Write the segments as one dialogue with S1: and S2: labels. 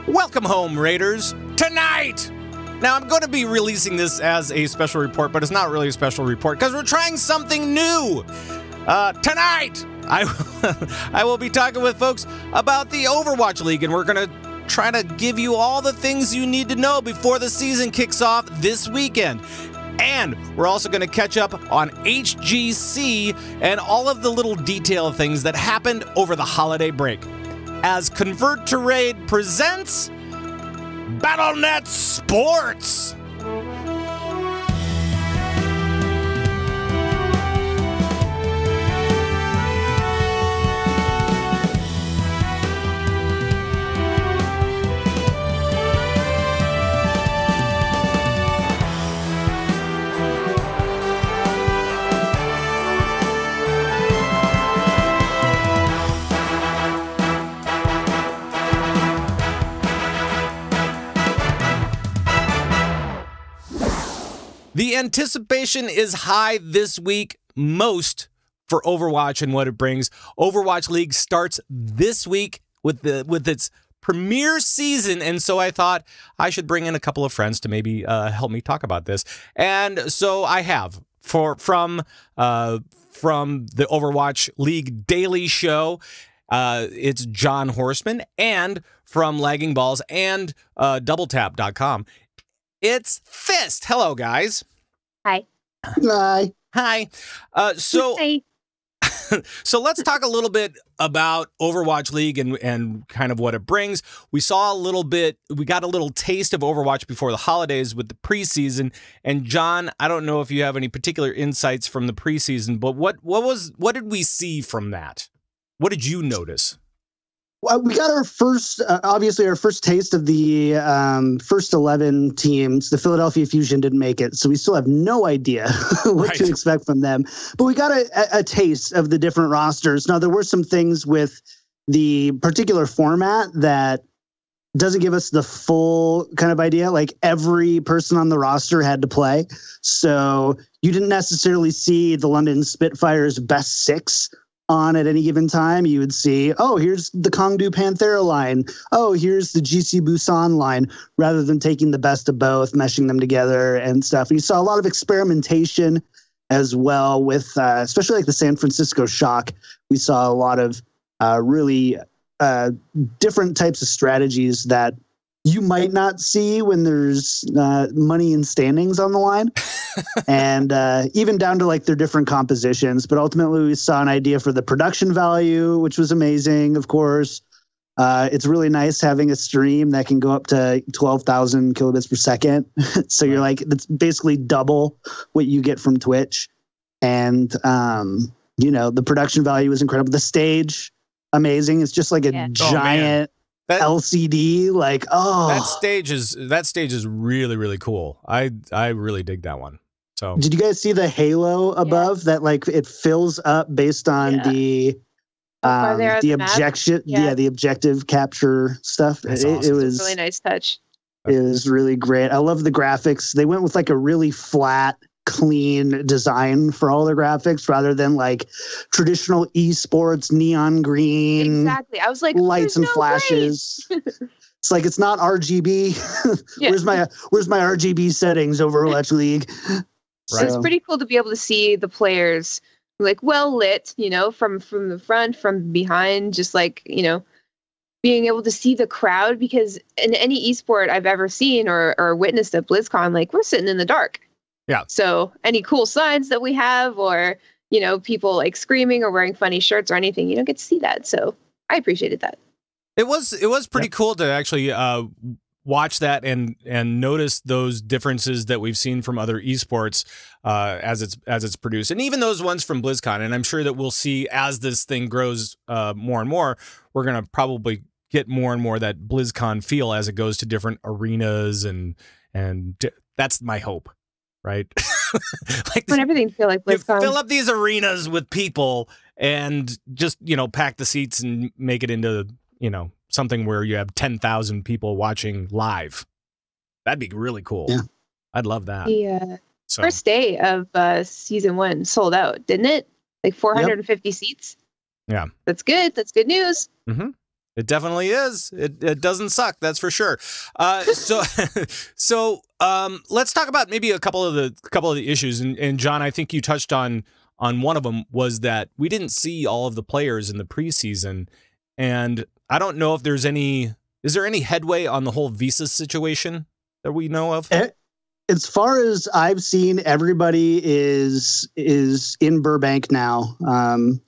S1: Welcome home, Raiders. Tonight! Now, I'm going to be releasing this as a special report, but it's not really a special report because we're trying something new. Tonight, I will be talking with folks about the Overwatch League, and we're going to try to give you all the things you need to know before the season kicks off this weekend. And we're also going to catch up on HGC and all of the little detail things that happened over the holiday break. As Convert to Raid presents Battlenet Sports. The anticipation is high this week, most for Overwatch and what it brings. Overwatch League starts this week with its premiere season, and so I thought I should bring in a couple of friends to maybe help me talk about this. And so I have from the Overwatch League Daily show. It's John Horstmann, and from Lagging Balls and DoubleTap.com. It's Thyst. Hello, guys.
S2: Hi.
S3: Hi.
S1: Hi. So let's talk a little bit about Overwatch League and kind of what it brings. We got a little taste of Overwatch before the holidays with the preseason. And John, I don't know if you have any particular insights from the preseason, but what did we see from that? What did you notice?
S3: Well, we got our first taste of the first 11 teams. The Philadelphia Fusion didn't make it, so we still have no idea what to expect from them. But we got a taste of the different rosters. Now, there were some things with the particular format that doesn't give us the full kind of idea. Like every person on the roster had to play. So you didn't necessarily see the London Spitfires best six on at any given time. You would see, oh, here's the Kongdu Panthera line. Oh, here's the GC Busan line, rather than taking the best of both, meshing them together and stuff. And you saw a lot of experimentation as well with, especially like the San Francisco Shock. We saw a lot of really different types of strategies that you might not see when there's money and standings on the line. And even down to like their different compositions. But ultimately, we saw an idea for the production value, which was amazing, of course. It's really nice having a stream that can go up to 12,000 kilobits per second. So you're like, that's basically double what you get from Twitch. And, the production value is incredible. The stage, amazing. It's just like a giant LCD, that
S1: stage is really, really cool. I really dig that one. So
S3: did you guys see the halo above that? Like it fills up based on the objective capture stuff.
S1: Awesome.
S2: It was a really nice touch.
S3: It was really great. I love the graphics. They went with like a really flat, clean design for all the graphics rather than like traditional esports neon green.
S2: Exactly. I was like,
S3: lights and flashes. It's like, it's not RGB. Where's my RGB settings, Overwatch League?
S2: Right. It's pretty cool to be able to see the players like well lit, from the front, from behind, just like, being able to see the crowd, because in any esport I've ever seen or witnessed at BlizzCon, like we're sitting in the dark.
S1: Yeah.
S2: So any cool signs that we have, or, people like screaming or wearing funny shirts or anything, you don't get to see that. So I appreciated that.
S1: It was pretty cool to actually watch that and notice those differences that we've seen from other esports as it's produced, and even those ones from BlizzCon. And I'm sure that we'll see as this thing grows more and more, we're gonna probably get more and more that BlizzCon feel as it goes to different arenas, and that's my hope. Right?
S2: Like when everything feel like BlizzCon.
S1: Fill up these arenas with people and just, pack the seats and make it into, something where you have 10,000 people watching live. That'd be really cool.
S3: Yeah.
S1: I'd love that.
S2: The first day of season 1 sold out, didn't it? Like 450 seats.
S1: Yeah.
S2: That's good. That's good news.
S1: Mm-hmm. It definitely is. It doesn't suck, that's for sure. So let's talk about maybe a couple of the issues. And John, I think you touched on one of them, was that we didn't see all of the players in the preseason, and I don't know if there's any. Is there any headway on the whole visa situation that we know of?
S3: As far as I've seen, everybody is in Burbank now,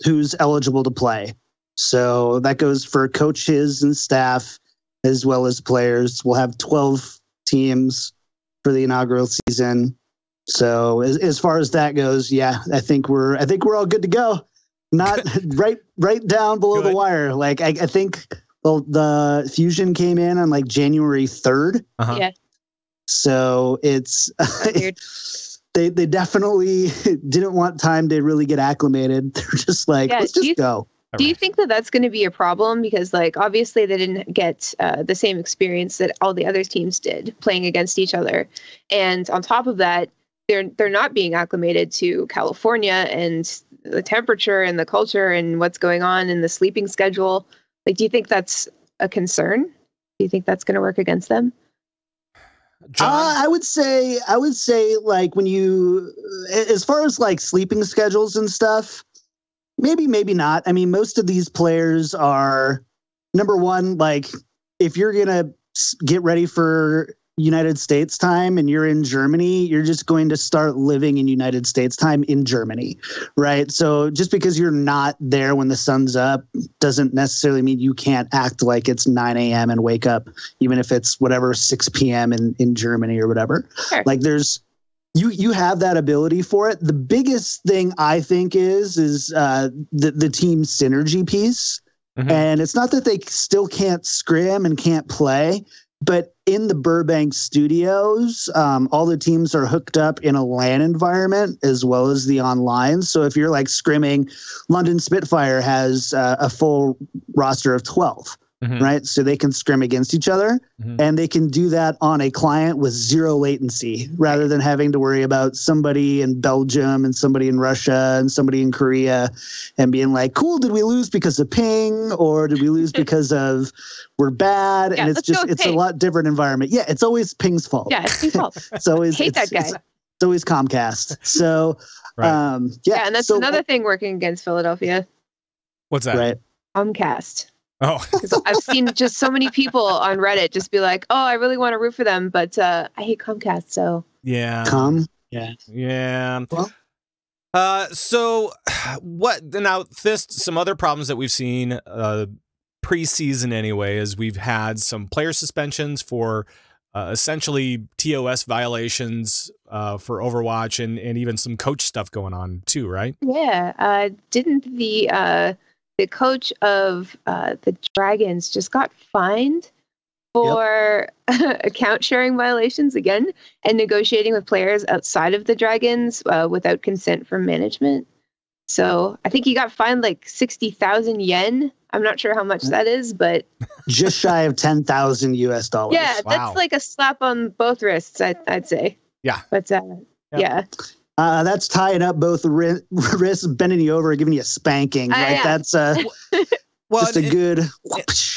S3: who's eligible to play. So that goes for coaches and staff as well as players. We'll have 12 teams for the inaugural season. So as far as that goes, yeah, I think we're all good to go. Not right down below the wire. Like I think the Fusion came in on like January 3rd.
S2: Uh-huh. Yeah.
S3: So it's they definitely didn't want time to really get acclimated. They're just like, let's just go.
S2: Do you think that that's going to be a problem? Because, like, obviously they didn't get the same experience that all the other teams did playing against each other. And on top of that, they're not being acclimated to California and the temperature and the culture and what's going on in the sleeping schedule. Like, do you think that's a concern? Do you think that's going to work against them?
S3: I would say like when you, as far as like sleeping schedules and stuff, maybe not. I mean, most of these players are, number one, like if you're going to get ready for United States time and you're in Germany, you're just going to start living in United States time in Germany, right? So just because you're not there when the sun's up doesn't necessarily mean you can't act like it's 9 a.m. and wake up, even if it's whatever, 6 p.m. in Germany or whatever. Sure. Like there's, you have that ability for it. The biggest thing I think is the team synergy piece. Mm-hmm. And it's not that they still can't scrim and can't play, but in the Burbank studios, all the teams are hooked up in a LAN environment as well as the online. So if you're like scrimming, London Spitfire has a full roster of 12. Mm-hmm. Right. So they can scrim against each other, mm-hmm. and they can do that on a client with zero latency rather than having to worry about somebody in Belgium and somebody in Russia and somebody in Korea and being like, cool, did we lose because of ping or did we lose because of we're bad? Yeah, and it's a lot different environment. Yeah. It's always ping's fault.
S2: Yeah. It's ping's fault.
S3: It's always,
S2: hate that guy.
S3: It's always Comcast. So,
S2: right. Yeah. And that's another thing working against Philadelphia.
S1: What's that?
S3: Right.
S2: Comcast.
S1: Oh,
S2: I've seen just so many people on Reddit just be like, "Oh, I really want to root for them, but I hate Comcast." So
S1: yeah,
S3: yeah.
S1: Well, so what now? Thyst, some other problems that we've seen preseason anyway is we've had some player suspensions for essentially TOS violations for Overwatch and even some coach stuff going on too, right?
S2: Yeah. Didn't the coach of the Dragons just got fined for account sharing violations again and negotiating with players outside of the Dragons without consent from management. So I think he got fined like 60,000 yen. I'm not sure how much that is, but
S3: just shy of $10,000 US.
S2: Yeah, that's like a slap on both wrists, I'd say.
S1: Yeah.
S2: But yeah.
S3: That's tying up both wrists, bending you over, giving you a spanking. Right? Yeah. That's just a good.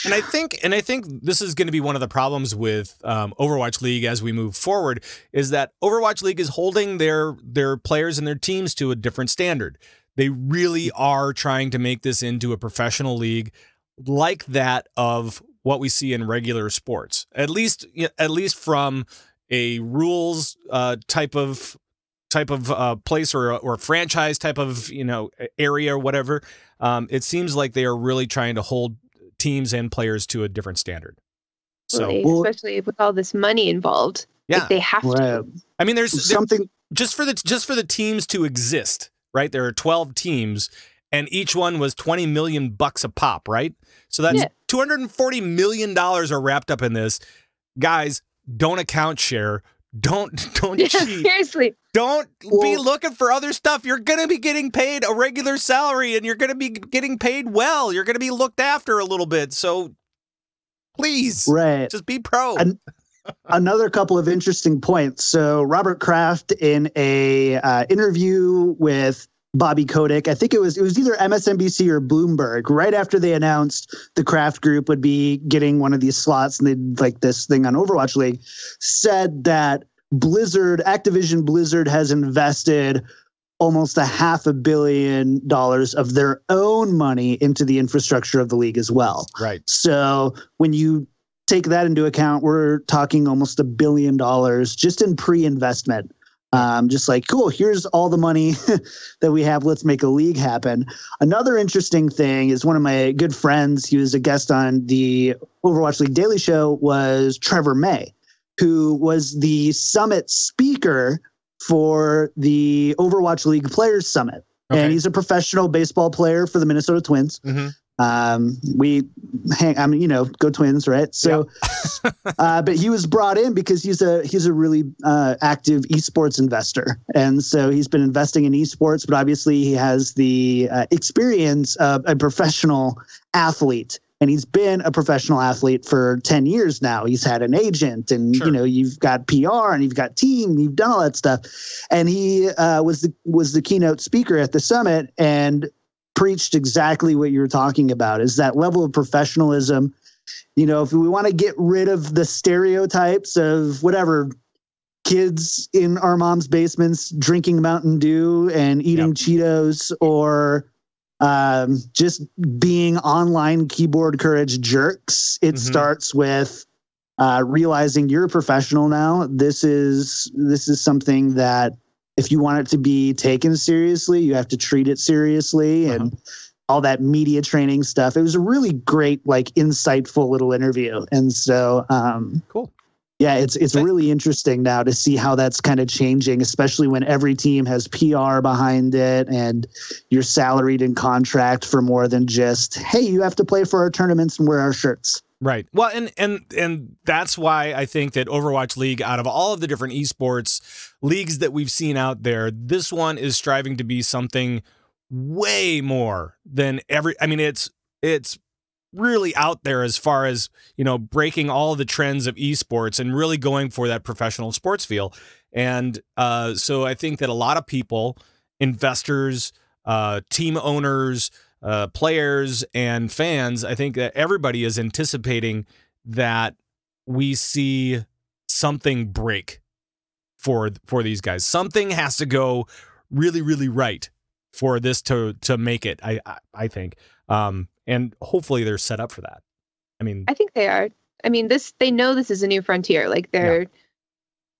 S1: And I think this is going to be one of the problems with Overwatch League as we move forward is that Overwatch League is holding their players and their teams to a different standard. They really are trying to make this into a professional league like that of what we see in regular sports. At least from a rules type of place or franchise type of area or whatever. It seems like they are really trying to hold teams and players to a different standard. So
S2: especially with all this money involved, like they have to.
S1: I mean, there's something just for the teams to exist, right? There are 12 teams, and each one was $20 million a pop, right? So that's $240 million are wrapped up in this. Guys, don't account share. Don't cheat.
S2: Seriously.
S1: Don't be looking for other stuff. You're going to be getting paid a regular salary and you're going to be getting paid well. You're going to be looked after a little bit. So please, just be pro.
S3: Another couple of interesting points. So Robert Kraft in a interview with Bobby Kotick. I think it was either MSNBC or Bloomberg, right after they announced the Kraft Group would be getting one of these slots and they'd like this thing on Overwatch League, said that Activision Blizzard has invested almost $500 million of their own money into the infrastructure of the league as well.
S1: Right.
S3: So when you take that into account, we're talking almost $1 billion just in pre-investment. Just like, cool, here's all the money that we have. Let's make a league happen. Another interesting thing is one of my good friends, he was a guest on the Overwatch League Daily show, was Trevor May, who was the summit speaker for the Overwatch League Players Summit. Okay. And he's a professional baseball player for the Minnesota Twins. Mm-hmm. Go Twins, right? So, but he was brought in because he's a really active esports investor. And so he's been investing in esports, but obviously he has the experience of a professional athlete. And he's been a professional athlete for 10 years now. He's had an agent and, sure, you've got PR and you've got team, and you've done all that stuff. And he was the keynote speaker at the summit and preached exactly what you were talking about, is that level of professionalism. If we want to get rid of the stereotypes of whatever, kids in our mom's basements drinking Mountain Dew and eating Cheetos, or just being online keyboard courage jerks. It starts with realizing you're a professional now. This is something that if you want it to be taken seriously, you have to treat it seriously, and all that media training stuff. It was a really great, insightful little interview. And so,
S1: cool.
S3: Yeah, it's really interesting now to see how that's kind of changing, especially when every team has PR behind it and you're salaried in contract for more than just, hey, you have to play for our tournaments and wear our shirts.
S1: Right. Well, and that's why I think that Overwatch League, out of all of the different esports leagues that we've seen out there, this one is striving to be something way more than it's really out there as far as, breaking all of the trends of esports and really going for that professional sports feel. And so I think that a lot of people, investors, team owners, players, and fans, I think that everybody is anticipating that we see something break for these guys. Something has to go really, really right for this to make it, I think. And hopefully they're set up for that. I think
S2: they are. They know this is a new frontier.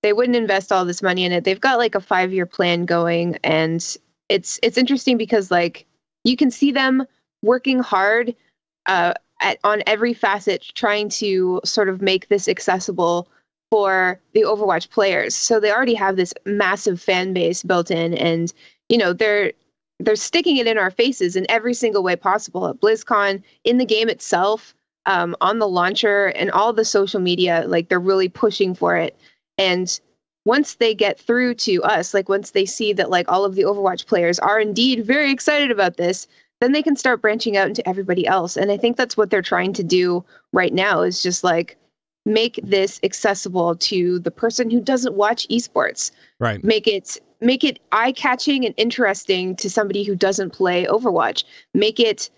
S2: They wouldn't invest all this money in it. They've got a 5-year plan going, and it's interesting because you can see them working hard on every facet, trying to sort of make this accessible for the Overwatch players. So they already have this massive fan base built in, and they're sticking it in our faces in every single way possible at BlizzCon, in the game itself, on the launcher, and all the social media. They're really pushing for it. And once they get through to us, once they see that all of the Overwatch players are indeed very excited about this, then they can start branching out into everybody else. And I think that's what they're trying to do right now, is just make this accessible to the person who doesn't watch esports.
S1: Right.
S2: Make it eye-catching and interesting to somebody who doesn't play Overwatch. Make it.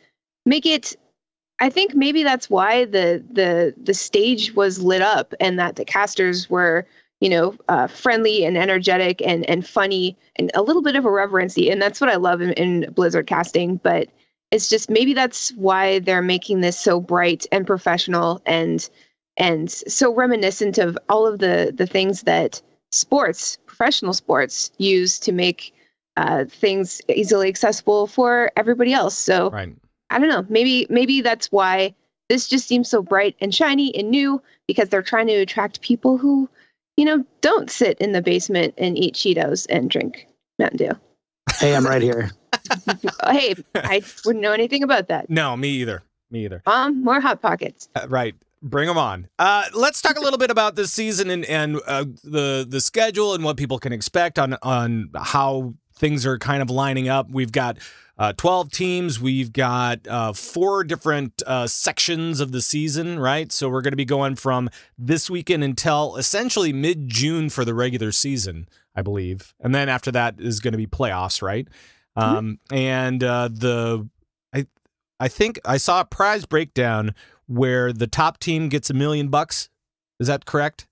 S2: I think maybe that's why the stage was lit up, and that the casters were, friendly and energetic and funny and a little bit of irreverency. And that's what I love in Blizzard casting. But it's just, maybe that's why they're making this so bright and professional and so reminiscent of all of the things that professional sports use to make things easily accessible for everybody else. So
S1: right.
S2: I don't know, maybe that's why this just seems so bright and shiny and new, because they're trying to attract people who, don't sit in the basement and eat Cheetos and drink Mountain Dew.
S3: Hey, I'm right here.
S2: Hey, I wouldn't know anything about that.
S1: No, me either.
S2: More Hot Pockets.
S1: Right. Bring them on. Let's talk a little bit about this season and the schedule and what people can expect on how things are kind of lining up. We've got 12 teams. We've got 4 different sections of the season, right? So we're going to be going from this weekend until essentially mid-June for the regular season, I believe. And then after that is going to be playoffs, right? And I think I saw a prize breakdown where the top team gets $1 million. Is that correct?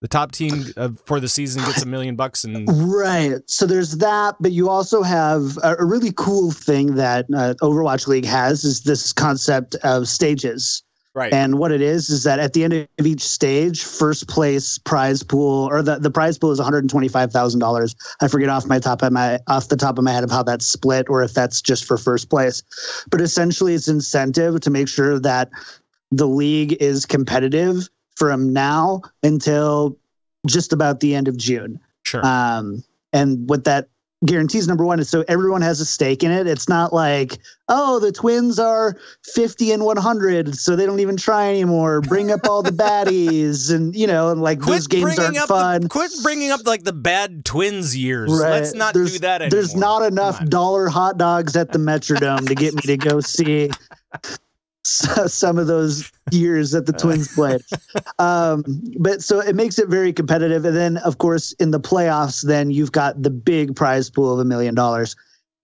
S1: The top team for the season gets $1 million, and
S3: right. So there's that, but you also have a really cool thing that Overwatch League has is this concept of stages.
S1: Right.
S3: And what it is that at the end of each stage, first place prize pool, or the prize pool is $125,000. I forget off the top of my head of how that's split, or if that's just for first place. But essentially, it's incentive to make sure that the league is competitive from now until just about the end of June.
S1: Sure.
S3: And what that guarantees, number one, is so everyone has a stake in it. It's not like, oh, the Twins are 50 and 100, so they don't even try anymore. Bring up all the baddies, and those games aren't fun.
S1: Quit bringing up like the bad Twins years. Right. Let's not do that anymore.
S3: There's not enough dollar hot dogs at the Metrodome to get me to go see some of those years that the Twins played. But so it makes it very competitive. And then, of course, in the playoffs, then you've got the big prize pool of $1 million.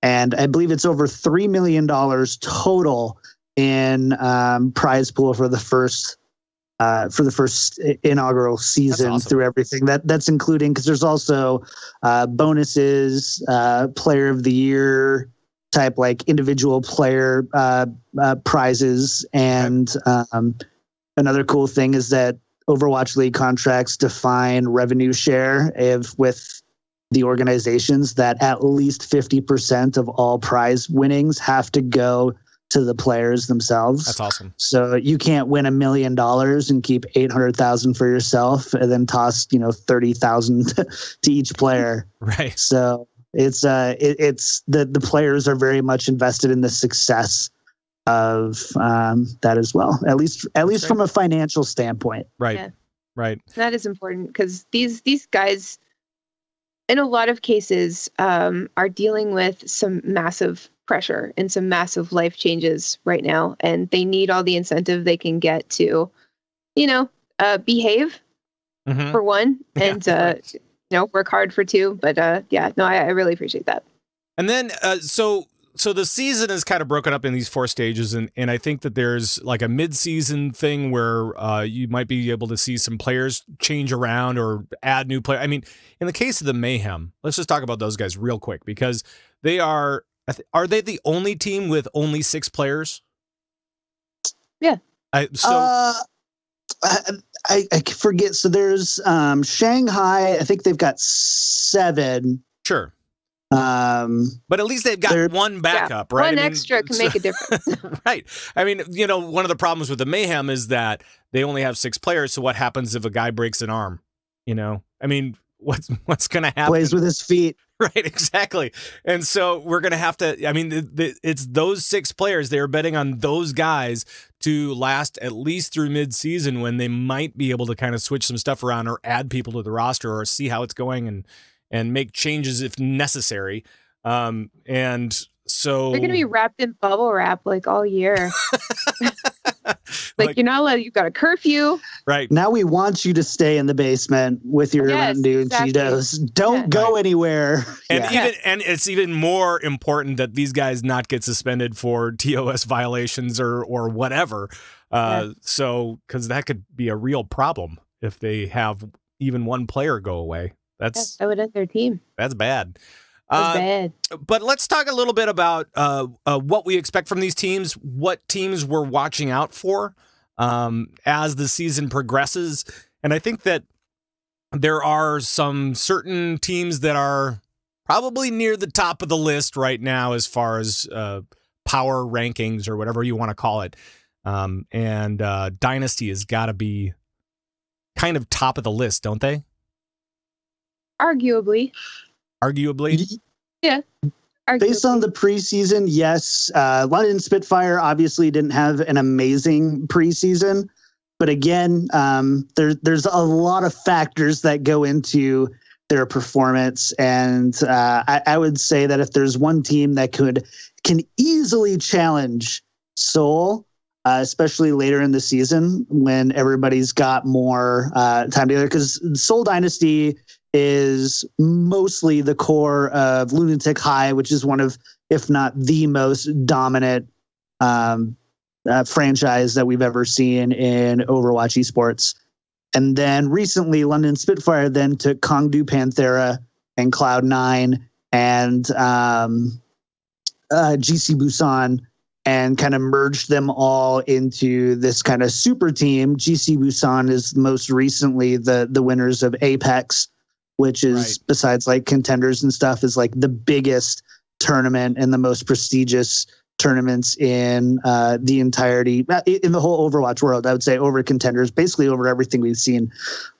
S3: And I believe it's over $3 million total in prize pool for the first inaugural season. Awesome. Through everything. That's including, because there's also bonuses, player of the year type, like individual player prizes. And another cool thing is that Overwatch League contracts define revenue share with the organizations, that at least 50% of all prize winnings have to go to the players themselves.
S1: That's awesome.
S3: So you can't win $1 million and keep 800,000 for yourself and then toss, 30,000 to each player.
S1: Right.
S3: So it's the players are very much invested in the success of that as well, at least from a financial standpoint.
S1: Right.
S2: Yeah.
S1: Right.
S2: That is important, because these guys, in a lot of cases, are dealing with some massive pressure and some massive life changes right now, and they need all the incentive they can get to, behave for one, and work hard for two. But I really appreciate that.
S1: And then so the season is kind of broken up in these 4 stages, and I think that there's like a mid-season thing where you might be able to see some players change around or add new players. I mean, in the case of the Mayhem, let's just talk about those guys real quick, because they are they the only team with only 6 players?
S2: Yeah.
S3: I forget. So there's Shanghai. I think they've got 7.
S1: Sure. But at least they've got one backup, right?
S2: One extra can make a difference.
S1: Right. I mean, one of the problems with the Mayhem is that they only have 6 players. So what happens if a guy breaks an arm? I mean, what's going to happen?
S3: Plays with his feet.
S1: Right, exactly. And so we're going to have to, it's those 6 players. They're betting on those guys to last at least through mid-season, when they might be able to kind of switch some stuff around or add people to the roster or see how it's going and make changes if necessary. And so
S2: they're going to be wrapped in bubble wrap like all year. Like you're not allowed, you've got a curfew.
S1: Right.
S3: Now we want you to stay in the basement with your Mountain Dew and Cheetos. Don't go anywhere.
S1: And and it's even more important that these guys not get suspended for TOS violations or whatever. So, because that could be a real problem if they have even one player go away.
S2: That would end their team.
S1: That's bad.
S2: Bad.
S1: But let's talk a little bit about what we expect from these teams, what teams we're watching out for as the season progresses. And I think that there are some certain teams that are probably near the top of the list right now as far as power rankings or whatever you want to call it. And Dynasty has got to be kind of top of the list, don't they?
S2: Arguably.
S3: Yeah. Based on the preseason, yes. London Spitfire obviously didn't have an amazing preseason, but again, there's a lot of factors that go into their performance, and I would say that if there's one team that can easily challenge Seoul, especially later in the season when everybody's got more time together, because Seoul Dynasty is mostly the core of Lunatic High, which is one of, if not the most dominant franchise that we've ever seen in Overwatch esports. And then recently, London Spitfire then took Kongdu Panthera and Cloud9 and GC Busan and kind of merged them all into this kind of super team. GC Busan is most recently the winners of Apex, which is, besides like contenders and stuff, is like the biggest tournament and the most prestigious tournaments in the entirety, in the whole Overwatch world, I would say, over contenders, basically over everything we've seen.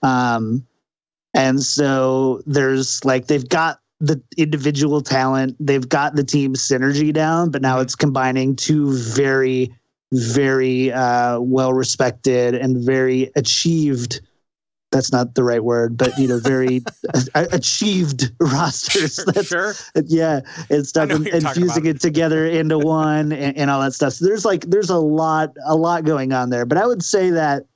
S3: And so there's like, they've got the individual talent, they've got the team synergy down, but now it's combining two very, very well-respected and very achieved, that's not the right word, but, you know, very achieved rosters.
S1: Sure.
S3: Yeah. And stuff, and fusing it together into one and all that stuff. So there's a lot going on there, but I would say that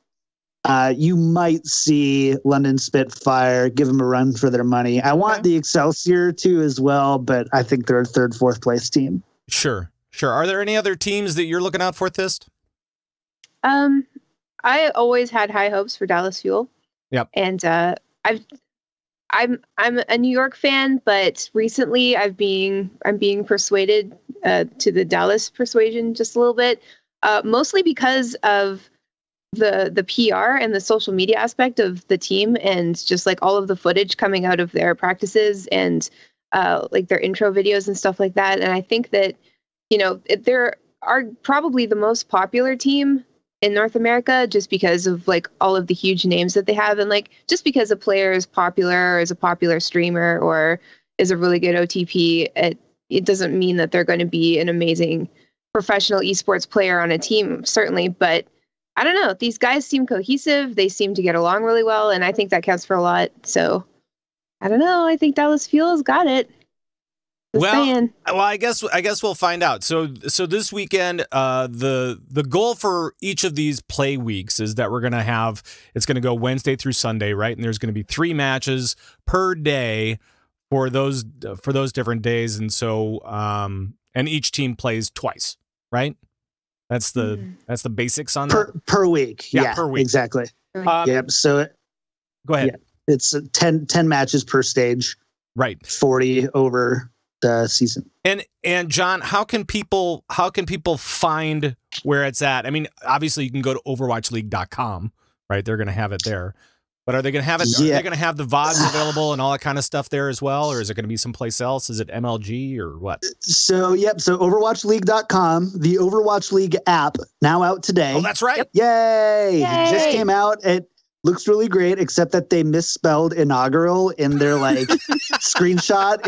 S3: you might see London Spitfire give them a run for their money. I want the Excelsior to as well, but I think they're a third, fourth place team. Sure.
S1: Are there any other teams that you're looking out for, Thyst?
S2: I always had high hopes for Dallas Fuel.
S1: Yep.
S2: And I'm a New York fan, but recently I'm being persuaded to the Dallas persuasion just a little bit, mostly because of the PR and the social media aspect of the team, and just like all of the footage coming out of their practices and like their intro videos and stuff like that. And I think that, you know, they're probably the most popular team in North America, just because of like all of the huge names that they have, and like just because a player is popular or is a popular streamer or is a really good OTP, it doesn't mean that they're going to be an amazing professional esports player on a team, certainly. But I don't know, these guys seem cohesive, they seem to get along really well, and I think that counts for a lot. So I don't know, I think Dallas Fuel's got it.
S1: Well, I guess we'll find out. So this weekend, the goal for each of these play weeks is that we're going to have, it's going to go Wednesday through Sunday, right? And there's going to be 3 matches per day for those different days. And so, and each team plays twice, right? That's the basics on that
S3: per week. Yeah,
S1: per week.
S3: Exactly. Yep. So
S1: go ahead.
S3: Yeah, it's 10 matches per stage.
S1: Right.
S3: 40 over the season.
S1: And John, how can people find where it's at? I mean, obviously you can go to overwatchleague.com, right? They're going to have it there. But are they going to have it?
S3: Yeah.
S1: Are they going to have the VODs available and all that kind of stuff there as well? Or is it going to be someplace else? Is it MLG or what?
S3: So overwatchleague.com, the Overwatch League app, now out today.
S1: Oh, that's right.
S3: Yep. Yay. It just came out. It looks really great, except that they misspelled inaugural in their like screenshot.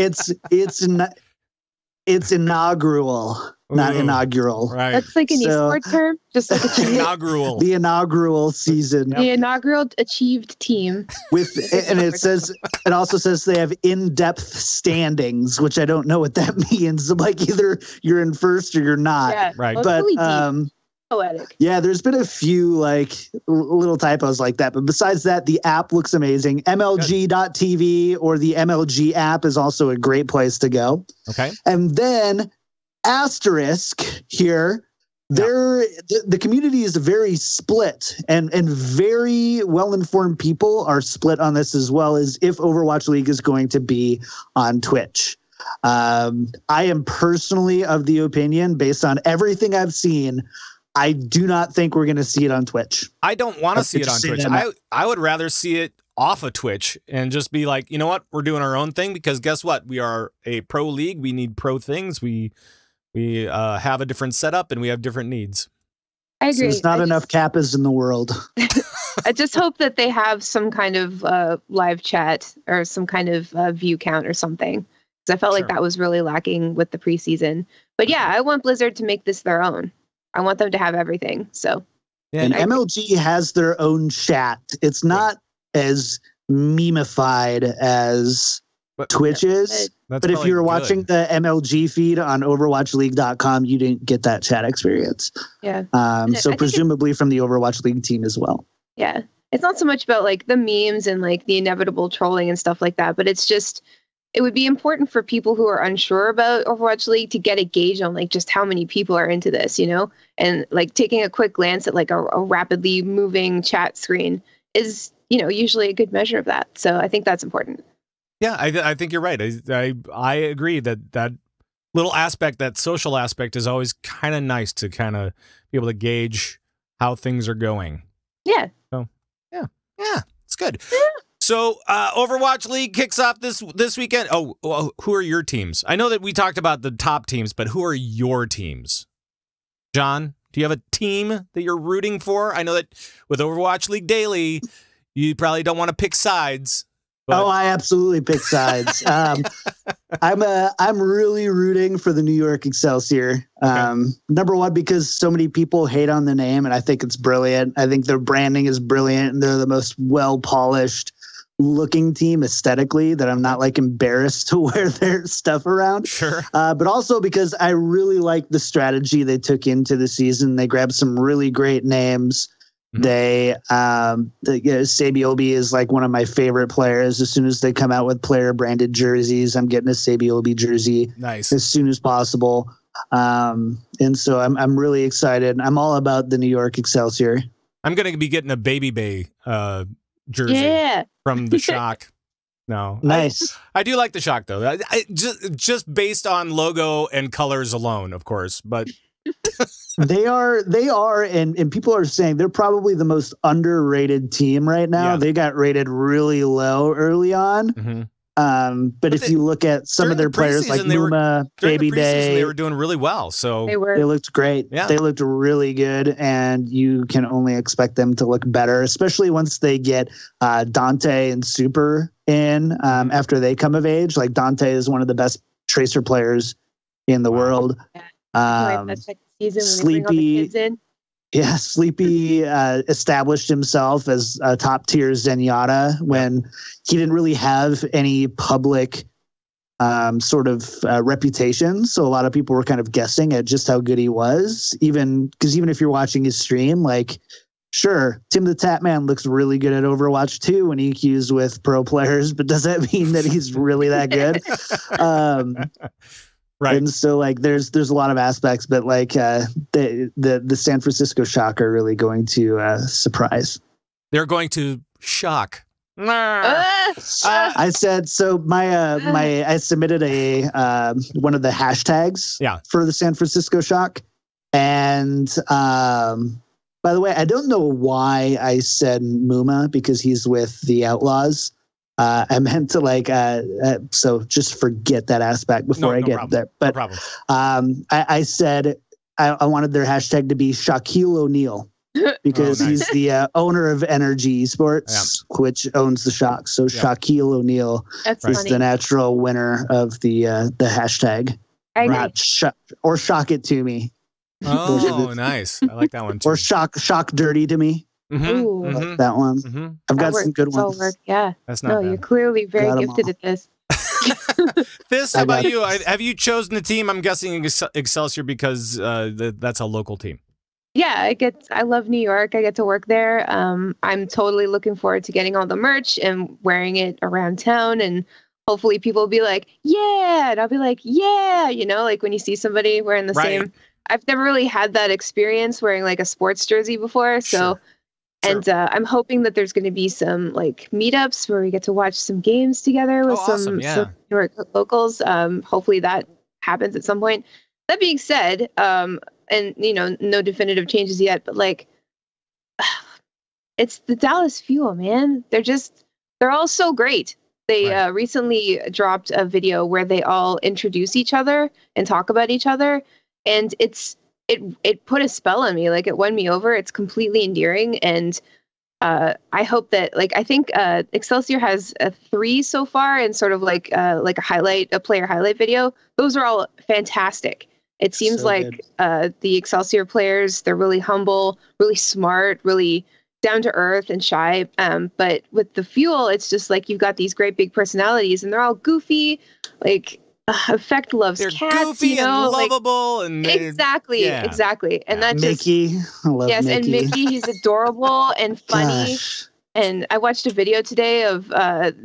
S3: It's inaugural, not inaugural.
S1: Right.
S2: That's like an esports term, just like
S1: inaugural.
S3: The inaugural season.
S2: The inaugural achieved team.
S3: And it also says they have in-depth standings, which I don't know what that means. Like either you're in first or you're not.
S2: Yeah,
S1: right.
S3: But
S2: poetic.
S3: Yeah, there's been a few like little typos like that, but besides that, the app looks amazing. MLG.TV or the MLG app is also a great place to go.
S1: Okay.
S3: And then asterisk here, the community is very split, and very well-informed people are split on this, as well as if Overwatch League is going to be on Twitch. I am personally of the opinion, based on everything I've seen, I do not think we're going to see it on Twitch.
S1: I don't want to see it on Twitch. I would rather see it off of Twitch and just be like, you know what, we're doing our own thing, because guess what? We are a pro league. We need pro things. We have a different setup and we have different needs.
S2: I agree.
S3: There's not enough Kappas in the world.
S2: I just hope that they have some kind of live chat or some kind of view count or something, because I felt like that was really lacking with the preseason. But yeah, I want Blizzard to make this their own. I want them to have everything. So,
S3: and MLG has their own chat. It's not as memeified as Twitch is. But if you were watching the MLG feed on overwatchleague.com, you didn't get that chat experience.
S2: Yeah.
S3: So presumably from the Overwatch League team as well.
S2: Yeah. It's not so much about like the memes and like the inevitable trolling and stuff like that, but it's just, it would be important for people who are unsure about Overwatch League to get a gauge on like just how many people are into this, you know, and like taking a quick glance at like a rapidly moving chat screen is, you know, usually a good measure of that. So I think that's important.
S1: Yeah, I think you're right. I agree that little aspect, that social aspect, is always kind of nice to kind of be able to gauge how things are going.
S2: Yeah.
S1: So yeah, it's good. Yeah. So Overwatch League kicks off this weekend. Oh, who are your teams? I know that we talked about the top teams, but who are your teams? John, do you have a team that you're rooting for? I know that with Overwatch League Daily, you probably don't want to pick sides. But...
S3: Oh, I absolutely pick sides. I'm really rooting for the New York Excelsior. Okay. Number one, because so many people hate on the name, and I think it's brilliant. I think their branding is brilliant, and they're the most well-polished looking team aesthetically that I'm not like embarrassed to wear their stuff around.
S1: Sure. But
S3: also because I really like the strategy they took into the season. They grabbed some really great names. They Sabiobi is like one of my favorite players. As soon as they come out with player branded jerseys, I'm getting a Sabiobi jersey as soon as possible. And so I'm really excited. I'm all about the New York Excelsior.
S1: I'm going to be getting a Baby Bay jersey from the Shock. No,
S3: nice.
S1: I do like the Shock though. Just based on logo and colors alone, of course, but.
S3: They are, and people are saying they're probably the most underrated team right now. Yeah. They got rated really low early on. Mm-hmm. But if you look at some of their players like Muma, Baby Day,
S1: they were doing really well. So
S3: they looked great. Yeah. They looked really good, and you can only expect them to look better, especially once they get Dante and Super in after they come of age. Like Dante is one of the best Tracer players in the world.
S2: That's like the season when they bring all the kids in.
S3: Yeah, Sleepy established himself as a top tier Zenyatta when he didn't really have any public sort of reputation. So a lot of people were kind of guessing at just how good he was. Even if you're watching his stream, like, sure, Tim the Tatman looks really good at Overwatch 2 when he EQs with pro players, but does that mean that he's really that good? Right. And so like there's a lot of aspects, but like the San Francisco Shock are really going to surprise.
S1: They're going to shock.
S3: I said so. I submitted a one of the hashtags for the San Francisco Shock, and by the way, I don't know why I said Muma because he's with the Outlaws. I meant to so just forget that aspect before I get there. But
S1: no problem.
S3: I said I wanted their hashtag to be Shaquille O'Neal because he's the owner of Energy Esports, which owns the Shock. So Shaquille O'Neal is the natural winner of the hashtag.
S2: I agree.
S3: Or shock it to me.
S1: Oh, nice. I like that one too.
S3: Or shock dirty to me.
S2: Mm-hmm.
S3: Like that one. Mm-hmm. I've got some good ones.
S2: Yeah.
S1: That's not bad.
S2: You're clearly very gifted at this.
S1: Thyst, how about you? Have you chosen a team? I'm guessing Excelsior because that's a local team.
S2: Yeah, I love New York. I get to work there. I'm totally looking forward to getting all the merch and wearing it around town, and hopefully people will be like, yeah, and I'll be like, yeah, you know, like when you see somebody wearing the same. I've never really had that experience wearing like a sports jersey before, so. Sure. And I'm hoping that there's going to be some like meetups where we get to watch some games together with some New York locals. Hopefully that happens at some point. That being said, and you know, no definitive changes yet, but like, it's the Dallas Fuel, man. They're all so great. They recently dropped a video where they all introduce each other and talk about each other, and it put a spell on me. Like it won me over. It's completely endearing. And I hope that I think Excelsior has 3 so far and sort of like a player highlight video. Those are all fantastic. It seems so like the Excelsior players, they're really humble, really smart, really down to earth and shy. But with the Fuel, it's just like you've got these great big personalities and they're all goofy. Like Effect loves
S1: they're
S2: cats,
S1: goofy and lovable, and
S2: exactly. And that
S3: Mickey, I love Mickey.
S2: And Mickey, he's adorable and funny.
S3: Gosh.
S2: And I watched a video today of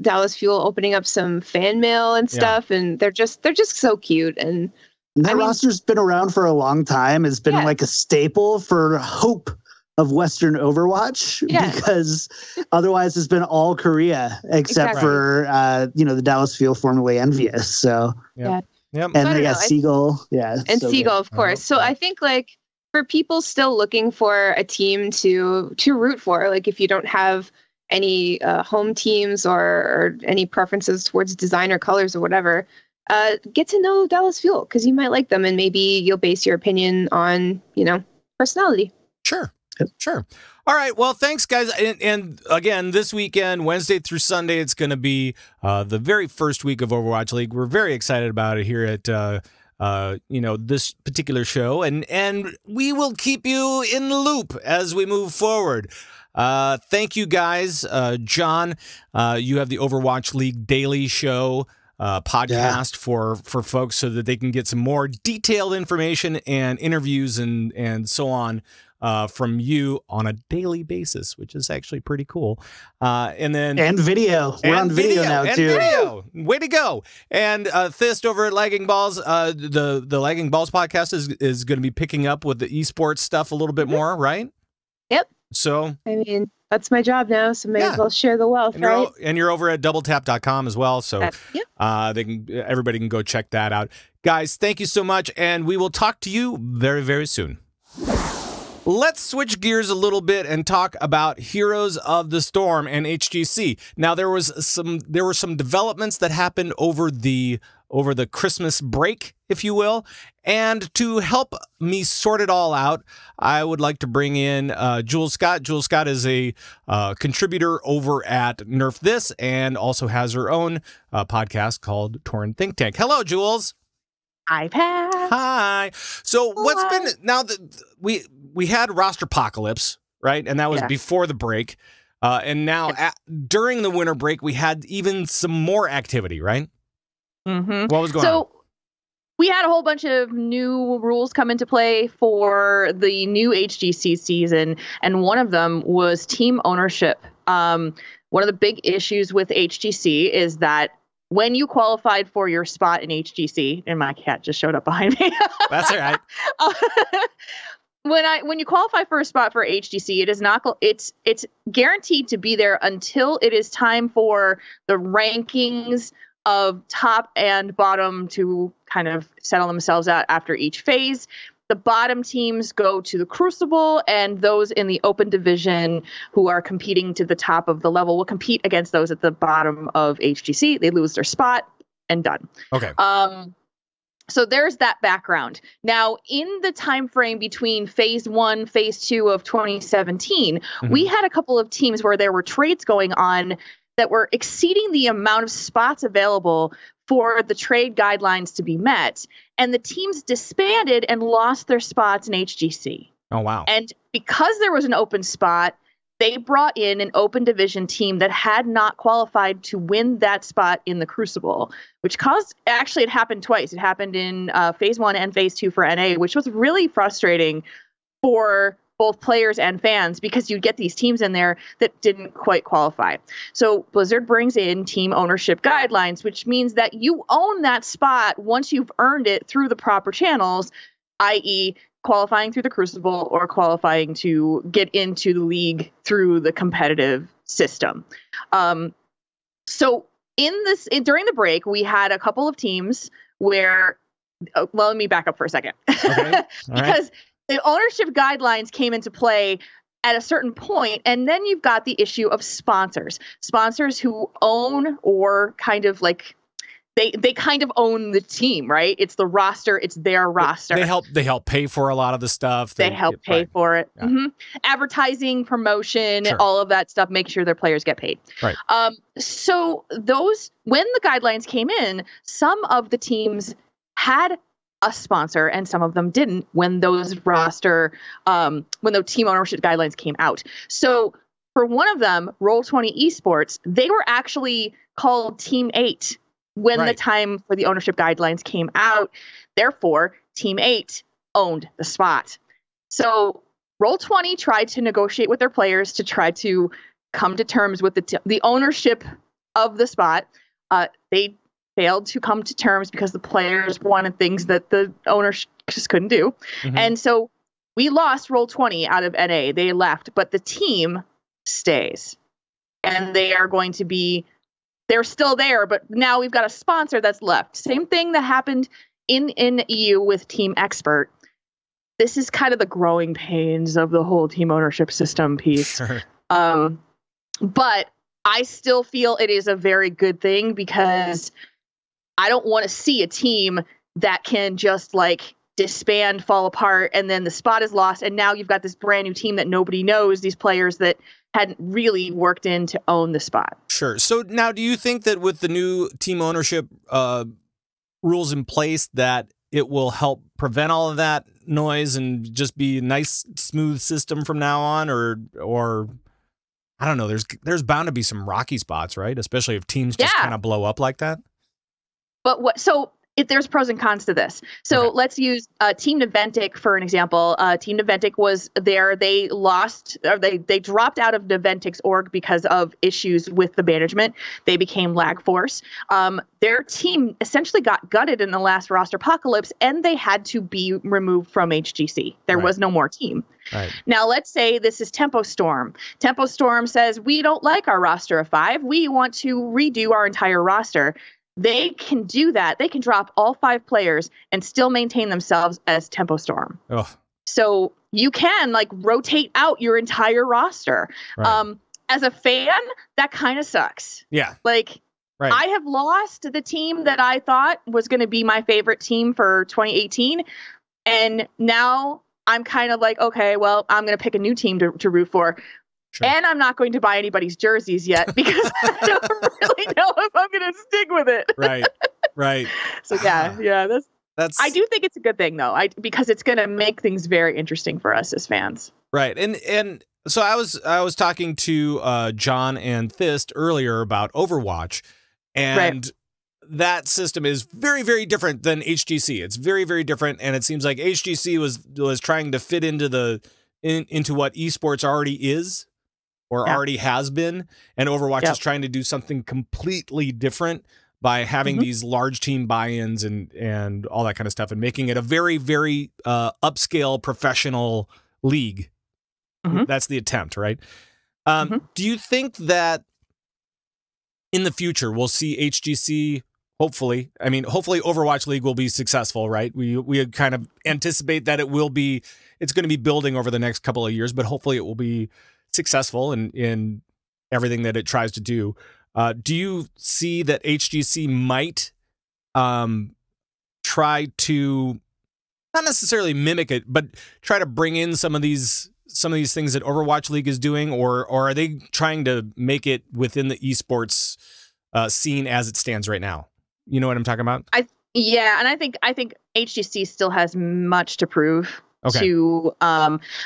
S2: Dallas Fuel opening up some fan mail and stuff, and they're just so cute. And
S3: that roster's been around for a long time. It's been like a staple for hope of Western Overwatch, because otherwise it's been all Korea except for the Dallas Fuel, formerly Envious. So
S1: Yep.
S3: And they got Seagull, and
S2: so Seagull, of course. So I think like for people still looking for a team to root for, like if you don't have any home teams or any preferences towards design or colors or whatever, get to know Dallas Fuel, because you might like them, and maybe you'll base your opinion on personality.
S1: Sure. All right. Well, thanks, guys. And again, this weekend, Wednesday through Sunday, it's going to be the very first week of Overwatch League. We're very excited about it here at this particular show, and we will keep you in the loop as we move forward. Thank you, guys. John, you have the Overwatch League Daily show podcast for folks so that they can get some more detailed information and interviews and so on from you on a daily basis, which is actually pretty cool. And
S3: video. We're on video now too.
S1: Video. Way to go. And Thyst over at Lagging Balls, the Lagging Balls podcast is going to be picking up with the esports stuff a little bit more, right?
S2: Yep.
S1: So
S2: I mean, that's my job now, so may as well share the wealth, right?
S1: And you're over at doubletap.com as well, so everybody can go check that out. Guys, thank you so much, and we will talk to you very, very soon. Let's switch gears a little bit and talk about Heroes of the Storm and HGC. Now, there were some developments that happened over the Christmas break, if you will. And to help me sort it all out, I would like to bring in Jules Scott. Jules Scott is a contributor over at Nerf.This and also has her own podcast called Tauren Think Tank. Hello, Jules.
S4: Hi, Pat.
S1: Hi. So what's been now that we had Roster Apocalypse, right? And that was before the break. And now during the winter break, we had even some more activity, right?
S4: Mm-hmm.
S1: What was going on?
S4: So we had a whole bunch of new rules come into play for the new HGC season, and one of them was team ownership. One of the big issues with HGC is that when you qualified for your spot in HGC, and my cat just showed up behind me.
S1: That's all right.
S4: When you qualify for a spot for HGC, it's guaranteed to be there until it is time for the rankings of top and bottom to kind of settle themselves out after each phase. The bottom teams go to the Crucible, and those in the open division who are competing to the top of the level will compete against those at the bottom of HGC. They lose their spot and done.
S1: Okay.
S4: So there's that background. Now, in the time frame between phase 1, phase 2 of 2017, we had a couple of teams where there were trades going on that were exceeding the amount of spots available for the trade guidelines to be met. And the teams disbanded and lost their spots in HGC.
S1: Oh, wow.
S4: And because there was an open spot, they brought in an open division team that had not qualified to win that spot in the Crucible, which it happened twice. It happened in phase 1 and phase 2 for NA, which was really frustrating for both players and fans, because you'd get these teams in there that didn't quite qualify. So Blizzard brings in team ownership guidelines, which means that you own that spot once you've earned it through the proper channels, i.e. qualifying through the Crucible or qualifying to get into the league through the competitive system. So during the break, we had a couple of teams where, let me back up for a second. Okay. Because the ownership guidelines came into play at a certain point, and then you've got the issue of sponsors who own, or kind of like they kind of own the team, right? It's the roster, it's their roster.
S1: They help pay for a lot of the stuff.
S4: They help pay for it. Yeah. Mm-hmm. Advertising, promotion, all of that stuff, make sure their players get paid.
S1: Right.
S4: So when the guidelines came in, some of the teams had a sponsor and some of them didn't when those team ownership guidelines came out. So for one of them, Roll20 Esports, they were actually called Team 8 when the time for the ownership guidelines came out. Therefore, Team 8 owned the spot. So Roll20 tried to negotiate with their players to try to come to terms with the ownership of the spot. They failed to come to terms because the players wanted things that the owners just couldn't do. Mm-hmm. And so we lost Roll20 out of NA. They left, but the team stays. And they are going to be, they're still there, but now we've got a sponsor that's left. Same thing that happened in EU with Team Expert. This is kind of the growing pains of the whole team ownership system piece. Sure. But I still feel it is a very good thing because I don't want to see a team that can just like disband, fall apart, and then the spot is lost. And now you've got this brand new team that nobody knows, these players that hadn't really worked in to own the spot.
S1: Sure. So now do you think that with the new team ownership rules in place that it will help prevent all of that noise and just be a nice, smooth system from now on? Or I don't know, there's bound to be some rocky spots, right? Especially if teams just kind of blow up like that.
S4: But there's pros and cons to this. So let's use Team Naventic for an example. Team Naventic was there. They lost, or they dropped out of Naventic's org because of issues with the management. They became Lag Force. Their team essentially got gutted in the last roster apocalypse, and they had to be removed from HGC. There was no more team. Right. Now, let's say this is Tempo Storm. Tempo Storm says, we don't like our roster of 5. We want to redo our entire roster. They can do that. They can drop all 5 players and still maintain themselves as Tempo Storm. Ugh. So you can like rotate out your entire roster. Right. As a fan, that kind of sucks.
S1: Yeah.
S4: Like I have lost the team that I thought was going to be my favorite team for 2018. And now I'm kind of like, okay, well, I'm going to pick a new team to root for. Sure. And I'm not going to buy anybody's jerseys yet because I don't really know if I'm going to stick with it.
S1: Right.
S4: So yeah, that's. I do think it's a good thing though, because it's going to make things very interesting for us as fans.
S1: Right, and so I was talking to John and Thyst earlier about Overwatch, and that system is very, very different than HGC. It's very, very different, and it seems like HGC was trying to fit into into what esports already is. Or already has been, and Overwatch is trying to do something completely different by having these large team buy-ins and all that kind of stuff, and making it a very, very upscale professional league. Mm-hmm. That's the attempt, right? Do you think that in the future we'll see HGC? Hopefully, Overwatch League will be successful, right? We kind of anticipate that it's going to be building over the next couple of years, but hopefully it will be successful in everything that it tries to do. Do you see that HGC might try to not necessarily mimic it, but try to bring in some of these things that Overwatch League is doing, or are they trying to make it within the esports scene as it stands right now? You know what I'm talking about?
S4: And I think HGC still has much to prove.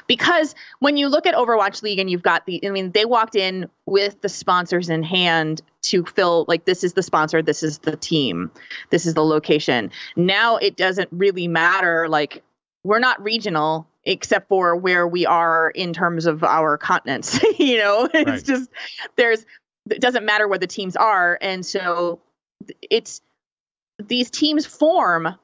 S4: Because when you look at Overwatch League and you've got they walked in with the sponsors in hand to fill, like, this is the sponsor, this is the team, this is the location. Now it doesn't really matter. Like, we're not regional except for where we are in terms of our continents. It's just, it doesn't matter where the teams are. And so these teams form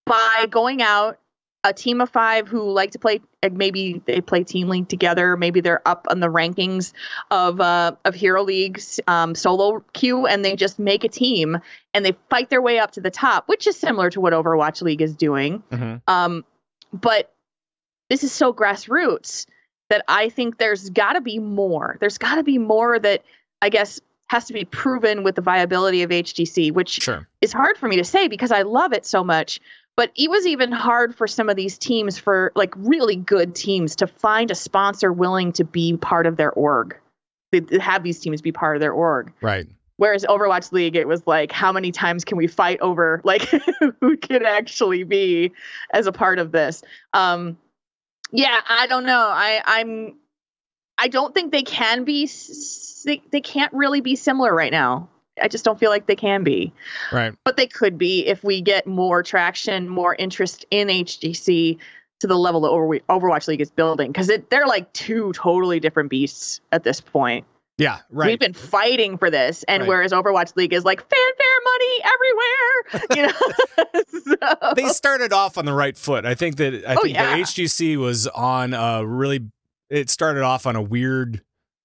S4: by going out, a team of 5 who like to play, maybe they play Team League together. Maybe they're up on the rankings of Hero League's solo queue, and they just make a team and they fight their way up to the top, which is similar to what Overwatch League is doing. Mm-hmm. But this is so grassroots that I think there's got to be more. There's got to be more that I guess has to be proven with the viability of HGC, which is hard for me to say because I love it so much. But it was even hard for some of these teams, for like really good teams, to find a sponsor willing to be part of their org. They have these teams be part of their org.
S1: Right.
S4: Whereas Overwatch League, it was like, how many times can we fight over like who can actually be as a part of this? I don't know. I don't think they can be. They can't really be similar right now. I just don't feel like they can be.
S1: Right.
S4: But they could be if we get more traction, more interest in HGC to the level that Overwatch League is building. Because they're like two totally different beasts at this point.
S1: Yeah, right.
S4: We've been fighting for this, and whereas Overwatch League is like fanfare money everywhere, So.
S1: They started off on the right foot. I think that the HGC was on it started off on a weird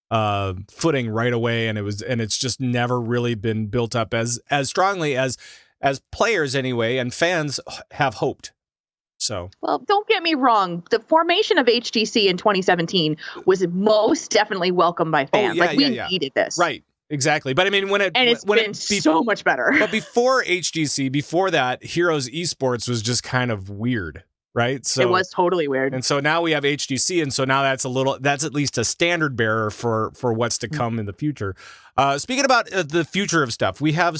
S1: footing right away, and it's just never really been built up as strongly as players anyway, and fans have hoped. So,
S4: well, don't get me wrong. The formation of HGC in 2017 was most definitely welcomed by fans. We needed this.
S1: Right. Exactly. But I mean,
S4: it's been so much better.
S1: But before HGC, before that, Heroes Esports was just kind of weird. Right. So
S4: it was totally weird.
S1: And so now we have HGC. And so now that's at least a standard bearer for what's to come in the future. Speaking about the future of stuff, we have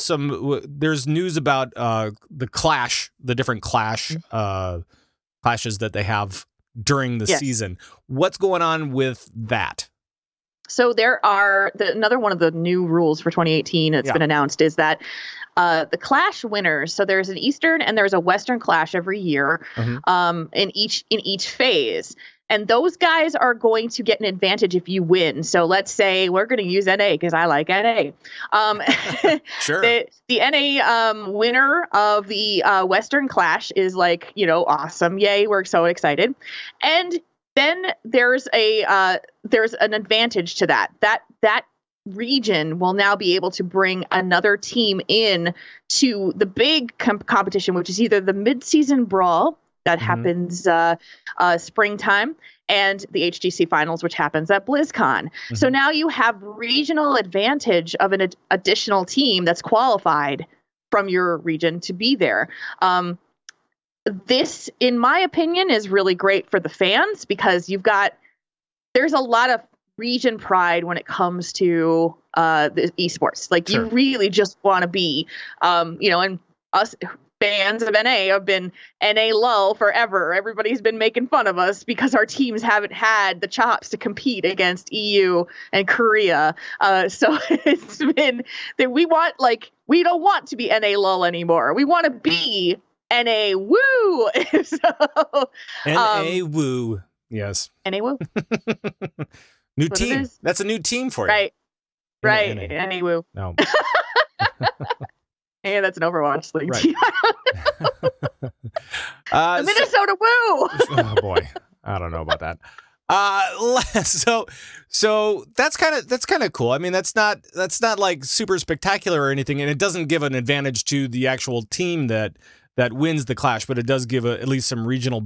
S1: there's news about the different clashes that they have during the season. What's going on with that?
S4: So there are another one of the new rules for 2018 that's been announced is that the clash winners. So there's an Eastern and there's a Western clash every year in each phase. And those guys are going to get an advantage if you win. So let's say we're going to use NA because I like NA.
S1: Sure.
S4: The NA winner of the Western clash is like, awesome. Yay, we're so excited. And then there's an advantage to that. That region will now be able to bring another team in to the big competition, which is either the mid-season brawl that happens springtime, and the HGC finals, which happens at BlizzCon. So now you have regional advantage of an additional team that's qualified from your region to be there. This, in my opinion, is really great for the fans because there's a lot of region pride when it comes to the esports. Like you really just want to be, and us fans of NA have been NA lull forever. Everybody's been making fun of us because our teams haven't had the chops to compete against EU and Korea. So it's been that we don't want to be NA lull anymore. We want to be NA woo.
S1: NA woo. Yes.
S4: NA woo.
S1: New team. That's a new team for you.
S4: Right. NA woo.
S1: No.
S4: And that's an Overwatch League team.
S1: The
S4: Minnesota Woo.
S1: Oh boy, I don't know about that. So that's kind of cool. I mean, that's not like super spectacular or anything, and it doesn't give an advantage to the actual team that wins the clash, but it does give at least some regional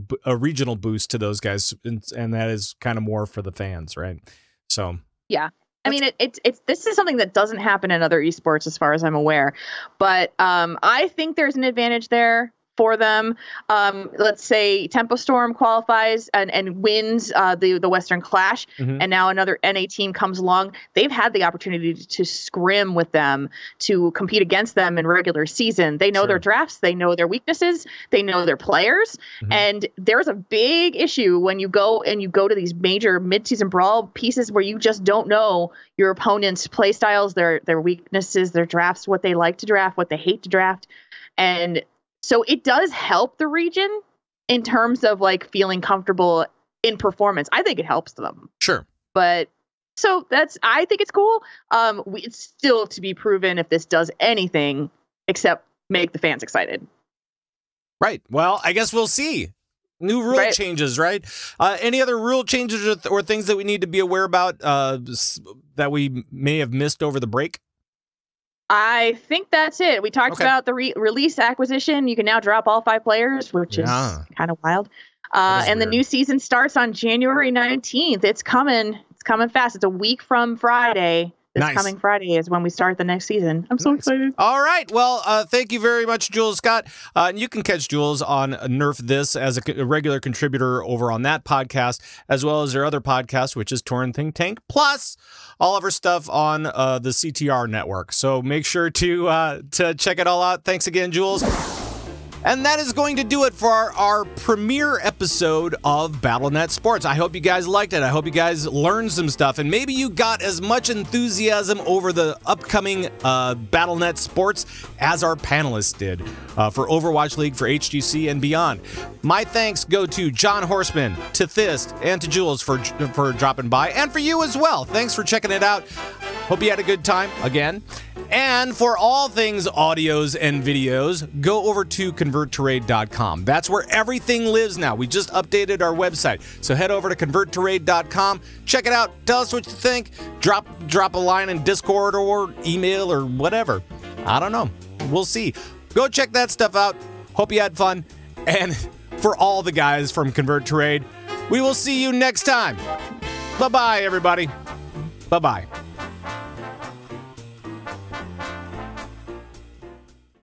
S1: boost to those guys, and that is kind of more for the fans, right? So
S4: yeah. I mean, this is something that doesn't happen in other esports as far as I'm aware, but I think there's an advantage there for them. Let's say Tempo Storm qualifies and wins the Western Clash, and now another NA team comes along. They've had the opportunity to scrim with them, to compete against them in regular season. They know their drafts, they know their weaknesses, they know their players, and there's a big issue when you go to these major mid-season brawl pieces where you just don't know your opponent's play styles, their weaknesses, their drafts, what they like to draft, what they hate to draft, and so it does help the region in terms of like feeling comfortable in performance. I think it helps them.
S1: Sure.
S4: But so I think it's cool. It's still to be proven if this does anything except make the fans excited.
S1: Right. Well, I guess we'll see. New rule changes, right? Any other rule changes or things that we need to be aware about that we may have missed over the break?
S4: I think that's it. We talked about the release acquisition. You can now drop all 5 players, which is kind of wild. And the new season starts on January 19th. It's coming. It's coming fast. It's a week from Friday. This coming Friday is when we start the next season. I'm so excited.
S1: All right. Well, thank you very much, Jules Scott. And you can catch Jules on Nerf.This as a regular contributor over on that podcast, as well as their other podcast, which is Tauren Think Tank, plus all of her stuff on the CTR network. So make sure to check it all out. Thanks again, Jules. And that is going to do it for our premiere episode of Battlenet Sports. I hope you guys liked it. I hope you guys learned some stuff, and maybe you got as much enthusiasm over the upcoming Battlenet Sports as our panelists did for Overwatch League, for HGC, and beyond. My thanks go to John Horstmann, to Thyst, and to Jules for dropping by, and for you as well. Thanks for checking it out. Hope you had a good time again. And for all things audios and videos, go over to converttoraid.com. That's where everything lives now. We just updated our website. So head over to converttoraid.com. Check it out. Tell us what you think. Drop a line in Discord or email or whatever. I don't know. We'll see. Go check that stuff out. Hope you had fun. And for all the guys from Convert to Raid, we will see you next time. Bye-bye, everybody. Bye-bye.